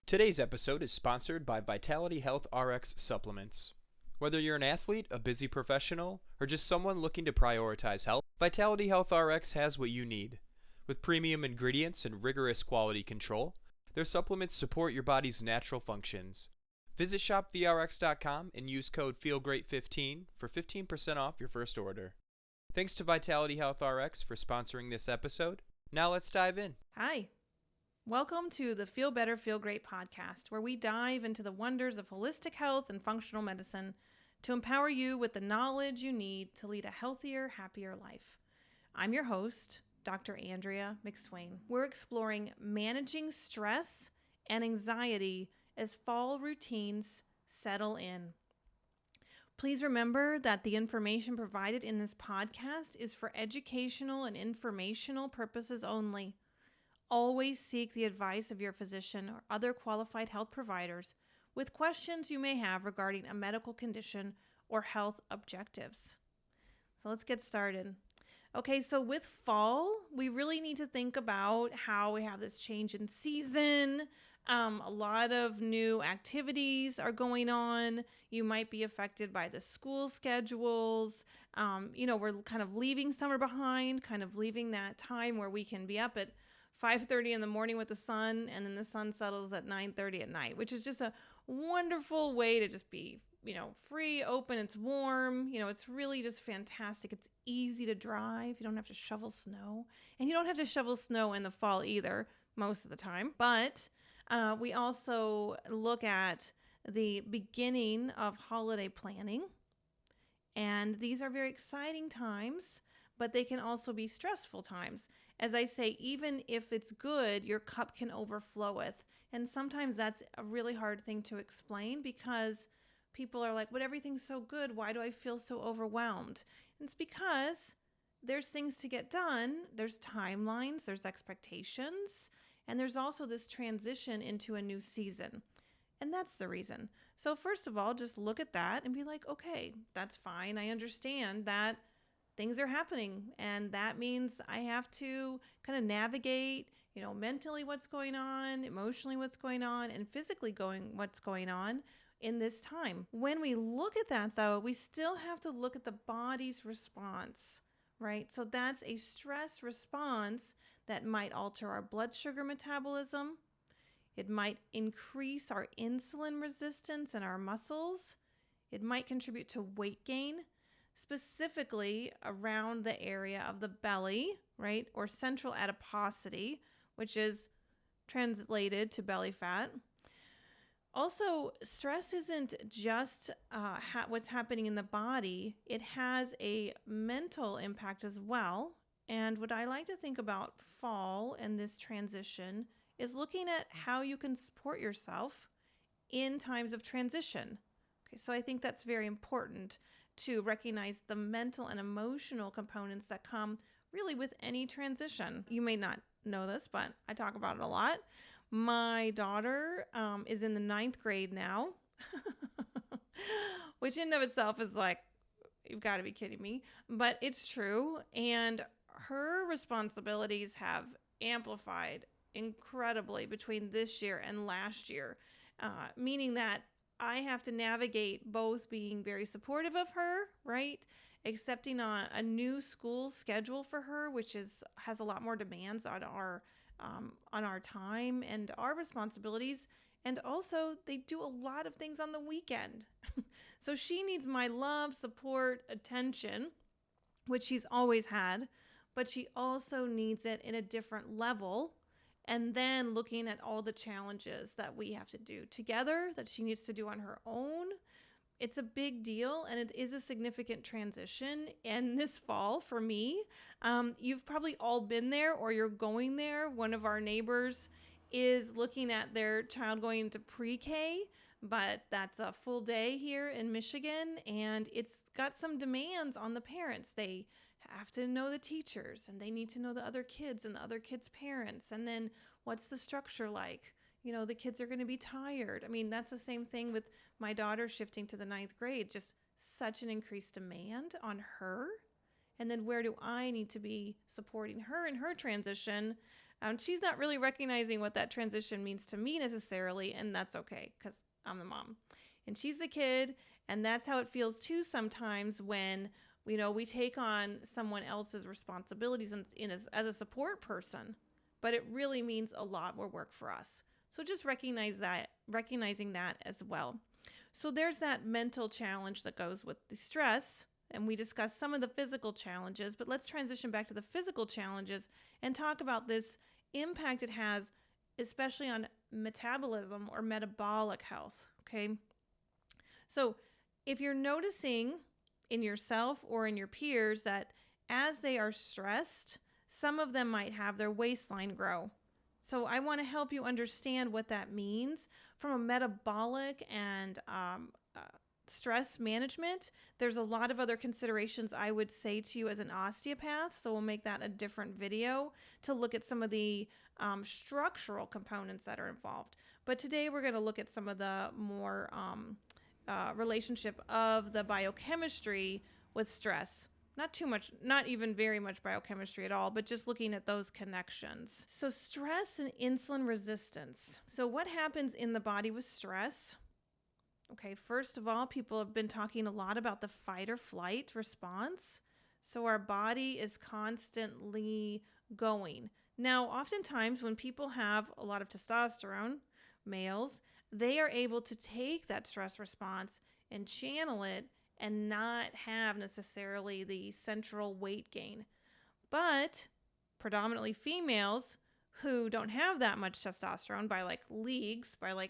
Today's episode is sponsored by Vitality Health RX Supplements. Whether you're an athlete, a busy professional, or just someone looking to prioritize health, Vitality Health RX has what you need. With premium ingredients and rigorous quality control, their supplements support your body's natural functions. Visit shopvrx.com and use code FEELGREAT15 for 15% off your first order. Thanks to Vitality Health RX for sponsoring this episode. Now let's dive in. Hi. Welcome to the Feel Better, Feel Great podcast, where we dive into the wonders of holistic health and functional medicine to empower you with the knowledge you need to lead a healthier, happier life. I'm your host, Dr. Andrea McSwain. We're exploring managing stress and anxiety as fall routines settle in. Please remember that the information provided in this podcast is for educational and informational purposes only. Always seek the advice of your physician or other qualified health providers with questions you may have regarding a medical condition or health objectives. So let's get started. Okay, so with fall, we really need to think about how we have this change in season. A lot of new activities are going on. You might be affected by the school schedules. We're kind of leaving summer behind, kind of leaving that time where we can be up at 5:30 in the morning with the sun, and then the sun settles at 9:30 at night, which is just a wonderful way to just be, free, open. It's warm. It's really just fantastic. It's easy to drive. You don't have to shovel snow, and you don't have to shovel snow in the fall either most of the time. But we also look at the beginning of holiday planning, and these are very exciting times, but they can also be stressful times. As I say, even if it's good, your cup can overflow with. And sometimes that's a really hard thing to explain because people are like, but everything's so good. Why do I feel so overwhelmed? And it's because there's things to get done. There's timelines, there's expectations, and there's also this transition into a new season. And that's the reason. So first of all, just look at that and be like, okay, that's fine. I understand that things are happening, and that means I have to kind of navigate, mentally what's going on, emotionally what's going on, and physically what's going on in this time. When we look at that, though, we still have to look at the body's response, right? So that's a stress response that might alter our blood sugar metabolism. It might increase our insulin resistance in our muscles. It might contribute to weight gain, specifically around the area of the belly, right? Or central adiposity, which is translated to belly fat. Also, stress isn't just what's happening in the body. It has a mental impact as well. And what I like to think about fall and this transition is looking at how you can support yourself in times of transition. Okay, so I think that's very important to recognize the mental and emotional components that come really with any transition. You may not know this, but I talk about it a lot. My daughter is in the 9th grade now, which in and of itself is like, you've got to be kidding me, but it's true. And her responsibilities have amplified incredibly between this year and last year, meaning that I have to navigate both being very supportive of her, right? Accepting a new school schedule for her, which has a lot more demands on our time and our responsibilities. And also they do a lot of things on the weekend. So she needs my love, support, attention, which she's always had, but she also needs it in a different level. And then looking at all the challenges that we have to do together, that she needs to do on her own. It's a big deal, and it is a significant transition. And this fall for me, you've probably all been there or you're going there. One of our neighbors is looking at their child going into pre-K, but that's a full day here in Michigan, and it's got some demands on the parents. They have to know the teachers, and they need to know the other kids and the other kids' parents. And then what's the structure like? The kids are going to be tired. I mean, that's the same thing with my daughter shifting to the 9th grade, just such an increased demand on her. And then where do I need to be supporting her in her transition She's not really recognizing what that transition means to me necessarily, and that's okay because I'm the mom. And she's the kid, and that's how it feels too sometimes when we take on someone else's responsibilities as a support person, but it really means a lot more work for us. So just recognizing that as well. So there's that mental challenge that goes with the stress, and we discussed some of the physical challenges, but let's transition back to the physical challenges and talk about this impact it has, especially on metabolism or metabolic health, okay? So if you're noticing in yourself or in your peers that as they are stressed, some of them might have their waistline grow. So I want to help you understand what that means from a metabolic and stress management. There's a lot of other considerations I would say to you as an osteopath, so we'll make that a different video to look at some of the structural components that are involved. But today we're going to look at some of the more relationship of the biochemistry with stress. Not too much, not even very much biochemistry at all, but just looking at those connections. So stress and insulin resistance. So what happens in the body with stress? Okay, first of all, people have been talking a lot about the fight or flight response. So our body is constantly going. Now, oftentimes when people have a lot of testosterone, males, they are able to take that stress response and channel it and not have necessarily the central weight gain. But predominantly females who don't have that much testosterone by leagues, by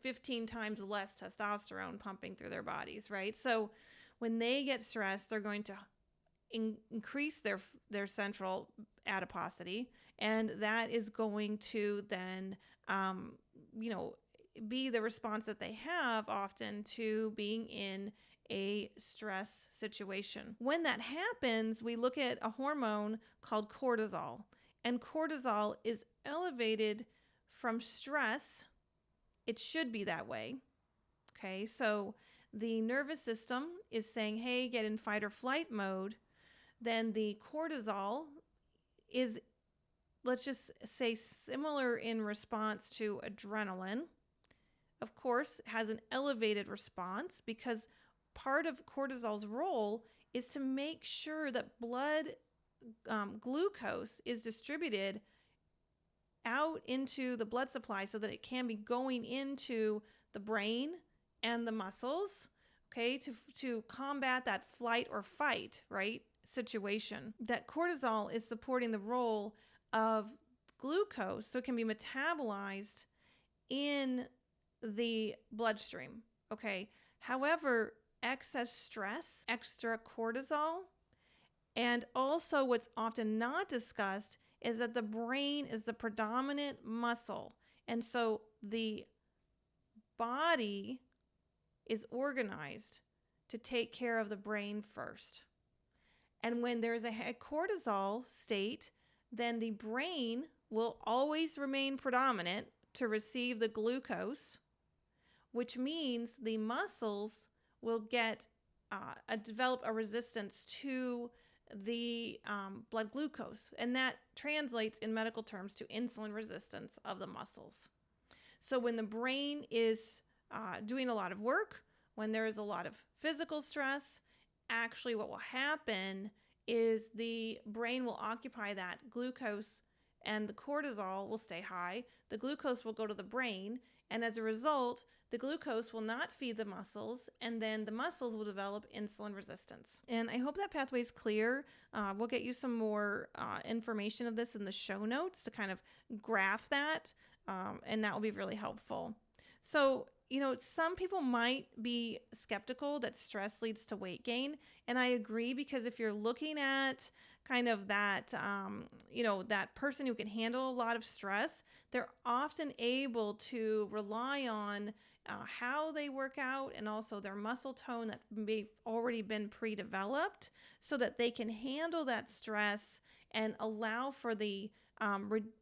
15 times less testosterone pumping through their bodies, right? So when they get stressed, they're going to increase their central adiposity, and that is going to then be the response that they have often to being in a stress situation. When that happens, we look at a hormone called cortisol, and cortisol is elevated from stress. It should be that way. Okay, so the nervous system is saying, hey, get in fight or flight mode. Then the cortisol is, let's just say, similar in response to adrenaline. Of course, has an elevated response because part of cortisol's role is to make sure that blood glucose is distributed out into the blood supply so that it can be going into the brain and the muscles, okay, to combat that flight or fight, right, situation. That cortisol is supporting the role of glucose so it can be metabolized in the bloodstream, okay? However, excess stress, extra cortisol, and also what's often not discussed is that the brain is the predominant muscle. And so the body is organized to take care of the brain first. And when there's a cortisol state, then the brain will always remain predominant to receive the glucose, which means the muscles will develop a resistance to the blood glucose, and that translates in medical terms to insulin resistance of the muscles. So when the brain is doing a lot of work, when there is a lot of physical stress, actually what will happen is the brain will occupy that glucose and the cortisol will stay high. The glucose will go to the brain, and as a result, the glucose will not feed the muscles, and then the muscles will develop insulin resistance. And I hope that pathway is clear. We'll get you some more information of this in the show notes to kind of graph that, and that will be really helpful. So, some people might be skeptical that stress leads to weight gain, and I agree, because if you're looking at kind of that, that person who can handle a lot of stress, they're often able to rely on how they work out and also their muscle tone that may have already been pre-developed so that they can handle that stress and allow for the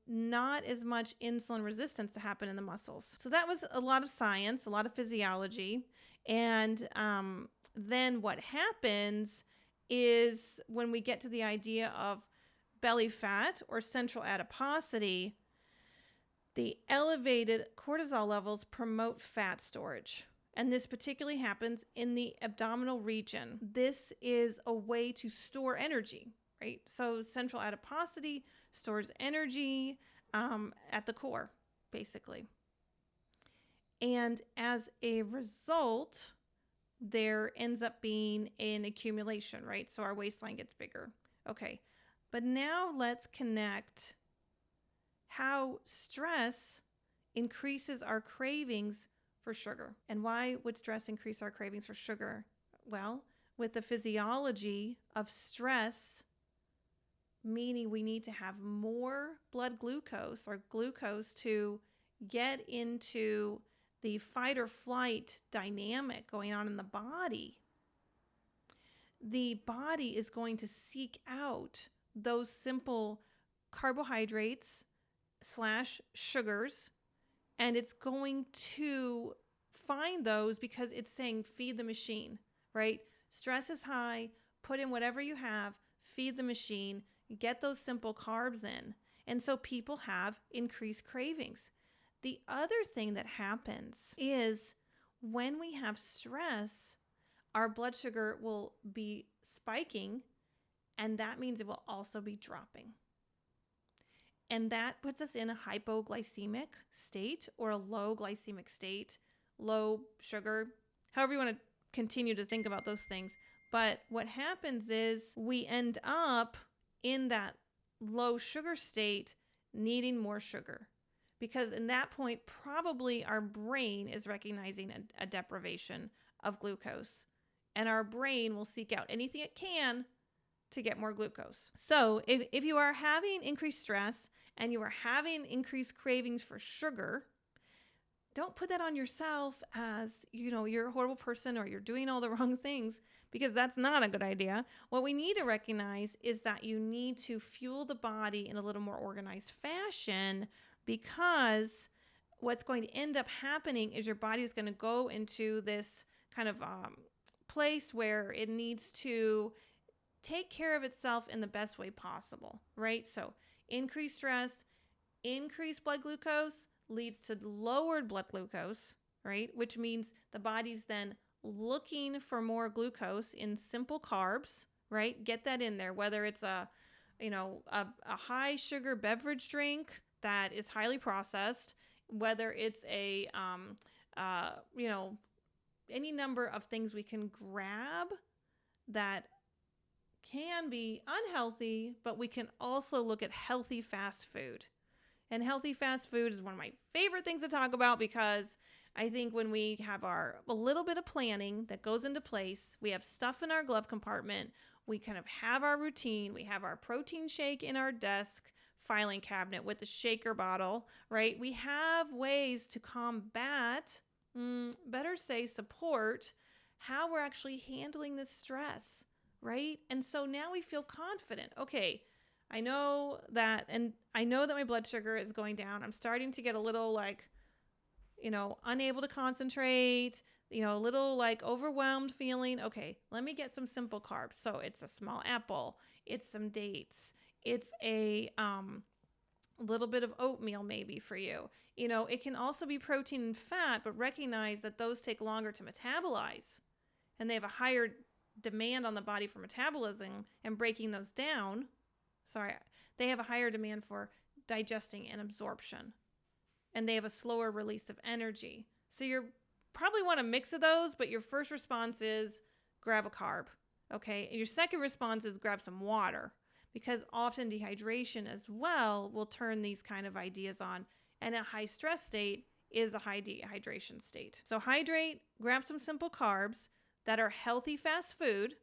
not as much insulin resistance to happen in the muscles. So that was a lot of science, a lot of physiology. And then what happens is when we get to the idea of belly fat or central adiposity, the elevated cortisol levels promote fat storage. And this particularly happens in the abdominal region. This is a way to store energy, right? So central adiposity stores energy at the core, basically. And as a result, there ends up being an accumulation, right? So our waistline gets bigger. Okay, but now let's connect how stress increases our cravings for sugar. And why would stress increase our cravings for sugar? Well, with the physiology of stress, meaning we need to have more blood glucose or glucose to get into the fight or flight dynamic going on in the body, the body is going to seek out those simple carbohydrates / sugars, and it's going to find those because it's saying feed the machine, right? Stress is high, put in whatever you have, feed the machine, get those simple carbs in. And so people have increased cravings. The other thing that happens is when we have stress, our blood sugar will be spiking, and that means it will also be dropping. And that puts us in a hypoglycemic state or a low glycemic state, low sugar, however you want to continue to think about those things. But what happens is we end up in that low sugar state needing more sugar. Because in that point, probably our brain is recognizing a deprivation of glucose. And our brain will seek out anything it can to get more glucose. So if you are having increased stress and you are having increased cravings for sugar, don't put that on yourself as, you're a horrible person or you're doing all the wrong things, because that's not a good idea. What we need to recognize is that you need to fuel the body in a little more organized fashion, because what's going to end up happening is your body is going to go into this kind of place where it needs to take care of itself in the best way possible, right? So increased stress, increased blood glucose leads to lowered blood glucose, right? Which means the body's then looking for more glucose in simple carbs, right? Get that in there, whether it's a high sugar beverage drink that is highly processed, whether it's a any number of things we can grab that can be unhealthy, but we can also look at healthy fast food. And healthy fast food is one of my favorite things to talk about, because I think when we have a little bit of planning that goes into place, we have stuff in our glove compartment, we kind of have our routine, we have our protein shake in our desk filing cabinet with the shaker bottle, right? We have ways to combat, support how we're actually handling this stress, right? And so now we feel confident. Okay, I know that my blood sugar is going down. I'm starting to get a little unable to concentrate, a little overwhelmed feeling. Okay, let me get some simple carbs. So it's a small apple, it's some dates, it's a little bit of oatmeal maybe for you. It can also be protein and fat, but recognize that those take longer to metabolize, and they have a higher demand on the body for metabolism and breaking those down. They have a higher demand for digesting and absorption, and they have a slower release of energy. So you probably want a mix of those, but your first response is grab a carb, okay? And your second response is grab some water, because often dehydration as well will turn these kind of ideas on, and a high stress state is a high dehydration state. So hydrate, grab some simple carbs that are healthy fast food,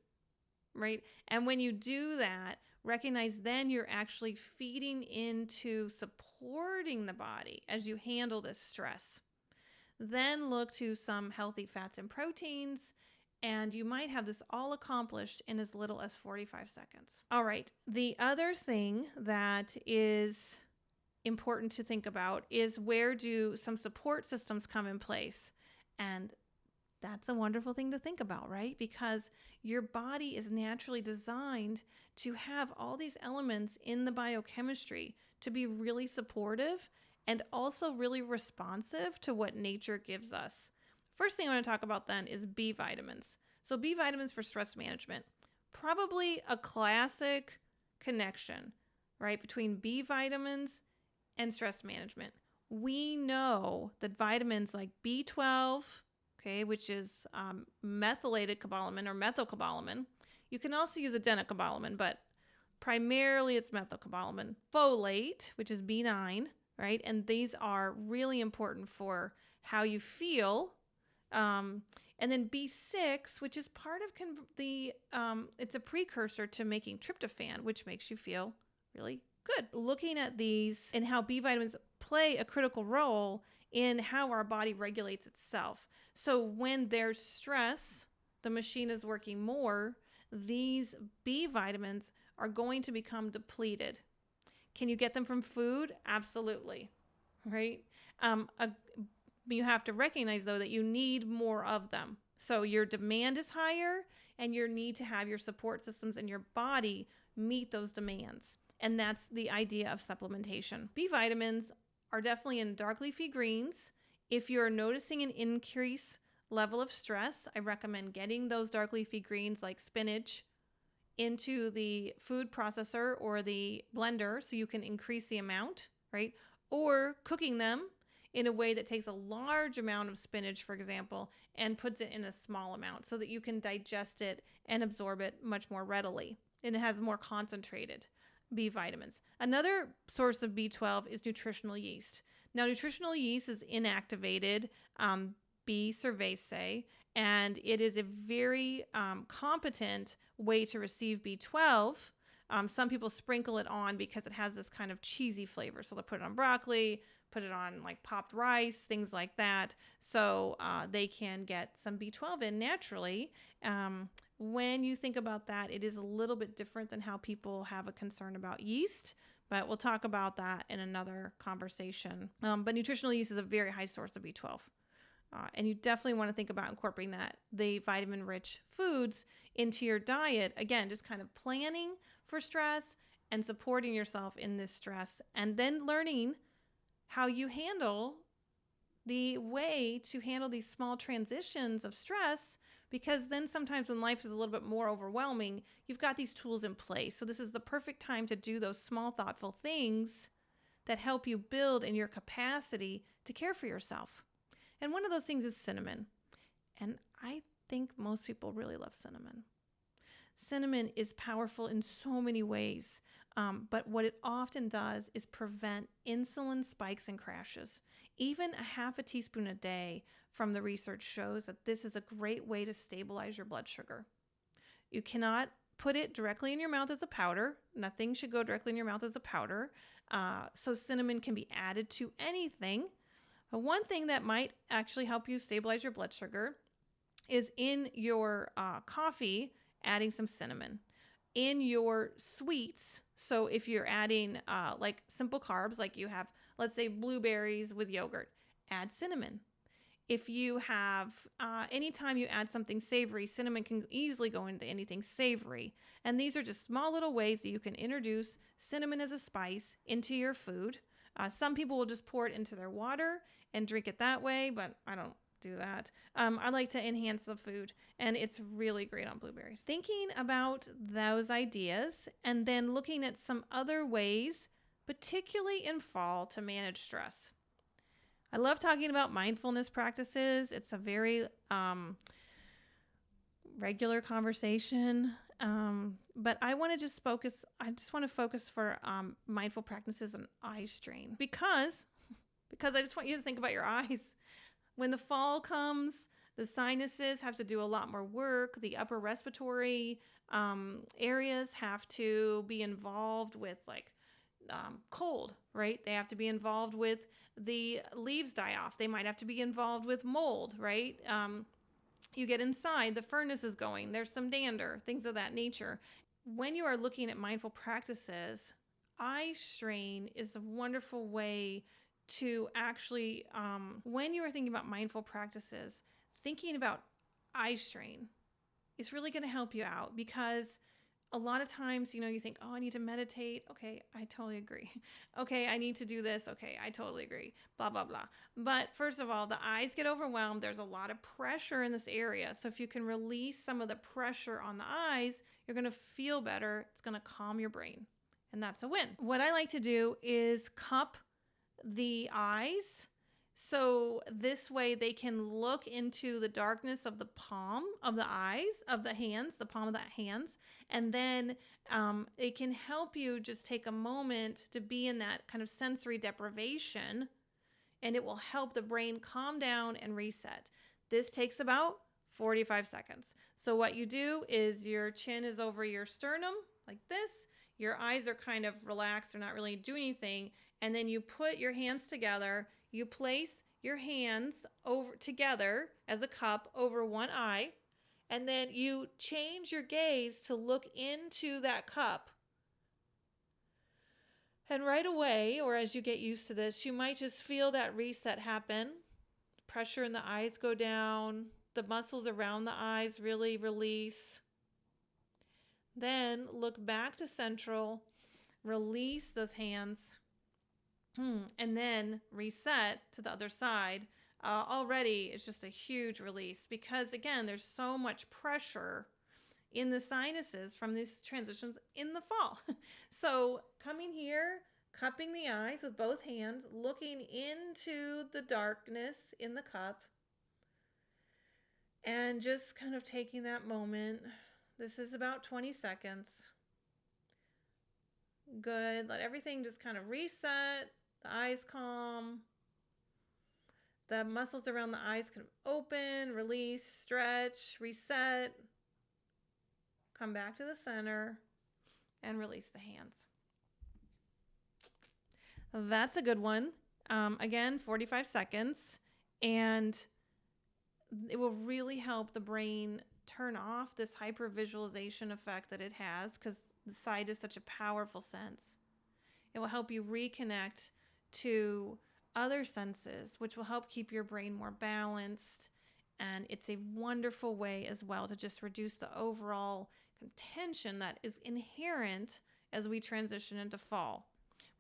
right? And when you do that, recognize then you're actually feeding into supporting the body as you handle this stress. Then look to some healthy fats and proteins, and you might have this all accomplished in as little as 45 seconds. All right, the other thing that is important to think about is, where do some support systems come in place? And That's a wonderful thing to think about, right? Because your body is naturally designed to have all these elements in the biochemistry to be really supportive and also really responsive to what nature gives us. First thing I want to talk about then is B vitamins. So, B vitamins for stress management. Probably a classic connection, right, between B vitamins and stress management. We know that vitamins like B12, okay, which is methylated cobalamin or methylcobalamin. You can also use adenocobalamin, but primarily it's methylcobalamin. Folate, which is B9, right? And these are really important for how you feel. And then B6, which is part of it's a precursor to making tryptophan, which makes you feel really good. Looking at these and how B vitamins play a critical role in how our body regulates itself. So when there's stress, the machine is working more, these B vitamins are going to become depleted. Can you get them from food? Absolutely, right? You have to recognize, though, that you need more of them. So your demand is higher, and you need to have your support systems in your body meet those demands. And that's the idea of supplementation. B vitamins are definitely in dark leafy greens. If you're noticing an increased level of stress, I recommend getting those dark leafy greens like spinach into the food processor or the blender so you can increase the amount, right? Or cooking them in a way that takes a large amount of spinach, for example, and puts it in a small amount so that you can digest it and absorb it much more readily. And it has more concentrated B vitamins. Another source of B12 is nutritional yeast. Now, nutritional yeast is inactivated B cerevisiae, and it is a very competent way to receive B12. Some people sprinkle it on because it has this kind of cheesy flavor. So they'll put it on broccoli, put it on like popped rice, things like that. So they can get some B12 in naturally. When you think about that, it is a little bit different than how people have a concern about yeast, but we'll talk about that in another conversation. But nutritional yeast is a very high source of B12. And you definitely want to think about incorporating the vitamin-rich foods into your diet. Again, just kind of planning for stress and supporting yourself in this stress, and then learning how you handle the way to handle these small transitions of stress, because then sometimes when life is a little bit more overwhelming, you've got these tools in place. So this is the perfect time to do those small, thoughtful things that help you build in your capacity to care for yourself. And one of those things is cinnamon. And I think most people really love cinnamon. Cinnamon is powerful in so many ways, but what it often does is prevent insulin spikes and crashes. Even a half a teaspoon a day from the research shows that this is a great way to stabilize your blood sugar. You cannot put it directly in your mouth as a powder. Nothing should go directly in your mouth as a powder. So cinnamon can be added to anything. One thing that might actually help you stabilize your blood sugar is in your coffee, adding some cinnamon. In your sweets, so if you're adding like simple carbs, like you have, let's say, blueberries with yogurt, add cinnamon. If you have, anytime you add something savory, cinnamon can easily go into anything savory. And these are just small little ways that you can introduce cinnamon as a spice into your food. Some people will just pour it into their water and drink it that way, but I don't do that. I like to enhance the food, and it's really great on blueberries. Thinking about those ideas and then looking at some other ways, particularly in fall, to manage stress. I love talking about mindfulness practices. It's a very regular conversation, but I want to just focus. I just want to focus for mindful practices on eye strain because I just want you to think about your eyes. When the fall comes, the sinuses have to do a lot more work. The upper respiratory areas have to be involved with cold, right? They have to be involved with the leaves die off. They might have to be involved with mold, right? You get inside, the furnace is going, there's some dander, things of that nature. When you are looking at mindful practices, eye strain is a wonderful way to actually, when you are thinking about mindful practices, thinking about eye strain is really going to help you out, because a lot of times, you think, oh, I need to meditate. Okay, I totally agree. Okay, I need to do this. Okay, I totally agree. Blah, blah, blah. But first of all, the eyes get overwhelmed. There's a lot of pressure in this area. So if you can release some of the pressure on the eyes, you're going to feel better. It's going to calm your brain. And that's a win. What I like to do is cup the eyes, so this way they can look into the darkness of the palm of the eyes, of the hands, the palm of the hands. And then it can help you just take a moment to be in that kind of sensory deprivation, and it will help the brain calm down and reset. This takes about 45 seconds. So what you do is your chin is over your sternum like this. Your eyes are kind of relaxed. They're not really doing anything. And then you put your hands together. You place your hands over together as a cup over one eye. And then you change your gaze to look into that cup. And right away, or as you get used to this, you might just feel that reset happen. Pressure in the eyes go down. The muscles around the eyes really release. Then look back to central, release those hands, and then reset to the other side. Already it's just a huge release, because again, there's so much pressure in the sinuses from these transitions in the fall. So coming here, cupping the eyes with both hands, looking into the darkness in the cup, and just kind of taking that moment. This is about 20 seconds. Good. Let everything just kind of reset. The eyes calm. The muscles around the eyes kind of open, release, stretch, reset. Come back to the center and release the hands. That's a good one. Again, 45 seconds. And it will really help the brain turn off this hypervisualization effect that it has, because the sight is such a powerful sense. It will help you reconnect to other senses, which will help keep your brain more balanced. And it's a wonderful way as well to just reduce the overall tension that is inherent as we transition into fall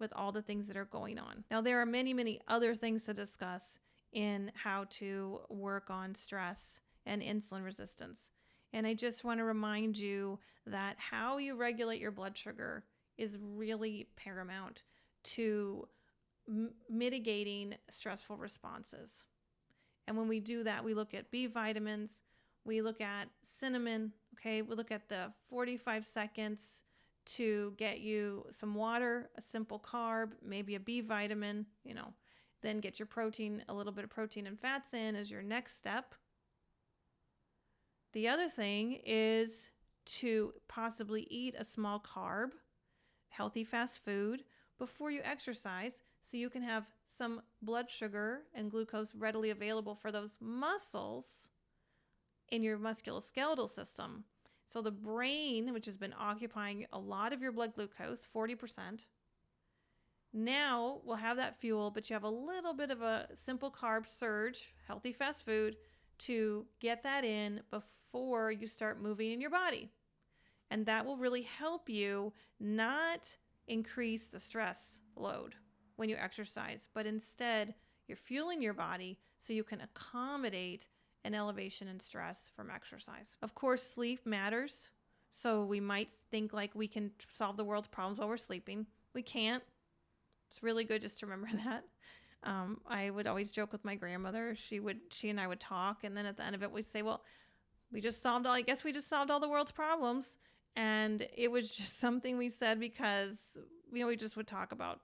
with all the things that are going on. Now, there are many, many other things to discuss in how to work on stress and insulin resistance. And I just want to remind you that how you regulate your blood sugar is really paramount to mitigating stressful responses. And when we do that, we look at B vitamins, we look at cinnamon, okay? We look at the 45 seconds to get you some water, a simple carb, maybe a B vitamin, then get your protein, a little bit of protein and fats in as your next step. The other thing is to possibly eat a small carb, healthy fast food before you exercise, so you can have some blood sugar and glucose readily available for those muscles in your musculoskeletal system. So the brain, which has been occupying a lot of your blood glucose, 40%, now will have that fuel, but you have a little bit of a simple carb surge, healthy fast food, to get that in before you start moving in your body. And that will really help you not increase the stress load when you exercise, but instead you're fueling your body so you can accommodate an elevation in stress from exercise. Of course, sleep matters. So we might think like we can solve the world's problems while we're sleeping. We can't. It's really good just to remember that. I would always joke with my grandmother. She and I would talk, and then at the end of it, we'd say, well, I guess we just solved all the world's problems. And it was just something we said because, we just would talk about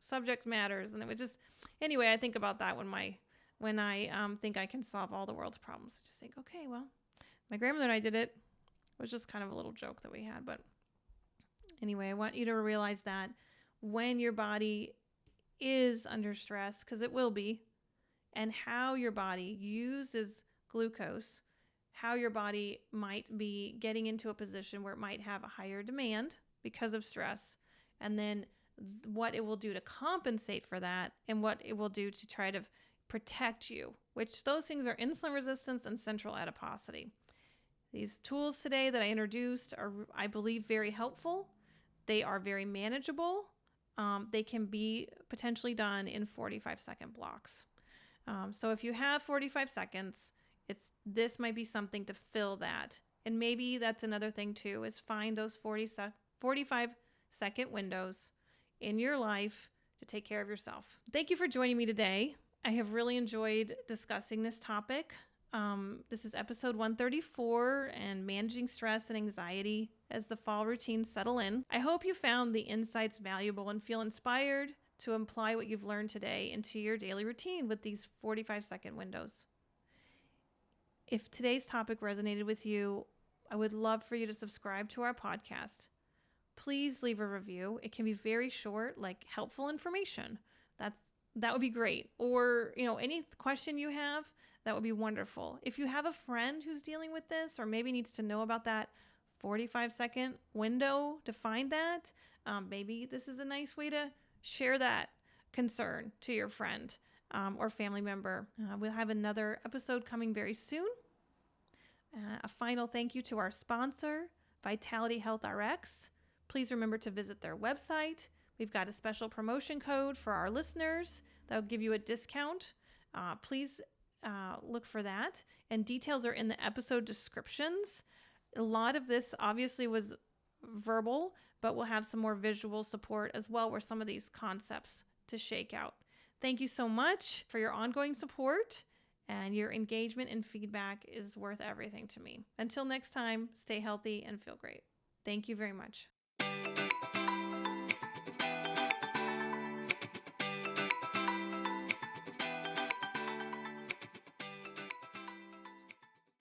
subject matters. And it would just, anyway, I think about that when I think I can solve all the world's problems. I just think, okay, well, my grandmother and I did it. It was just kind of a little joke that we had. But anyway, I want you to realize that when your body is under stress, because it will be, and how your body uses glucose, how your body might be getting into a position where it might have a higher demand because of stress, and then what it will do to compensate for that, and what it will do to try to protect you, which those things are insulin resistance and central adiposity. These tools today that I introduced are, I believe, very helpful. They are very manageable. They can be potentially done in 45-second blocks. So if you have 45 seconds, this might be something to fill that. And maybe that's another thing too, is find those 45-second windows in your life to take care of yourself. Thank you for joining me today. I have really enjoyed discussing this topic. This is episode 134 and managing stress and anxiety as the fall routines settle in. I hope you found the insights valuable and feel inspired to apply what you've learned today into your daily routine with these 45-second windows. If today's topic resonated with you, I would love for you to subscribe to our podcast. Please leave a review. It can be very short, like helpful information. That would be great. Or, any question you have, that would be wonderful. If you have a friend who's dealing with this or maybe needs to know about that 45-second window to find that, maybe this is a nice way to share that concern to your friend or family member. We'll have another episode coming very soon. A final thank you to our sponsor, Vitality Health RX. Please remember to visit their website. We've got a special promotion code for our listeners that will give you a discount. Please look for that. And details are in the episode descriptions. A lot of this obviously was verbal, but we'll have some more visual support as well with some of these concepts to shake out. Thank you so much for your ongoing support, and your engagement and feedback is worth everything to me. Until next time, stay healthy and feel great. Thank you very much.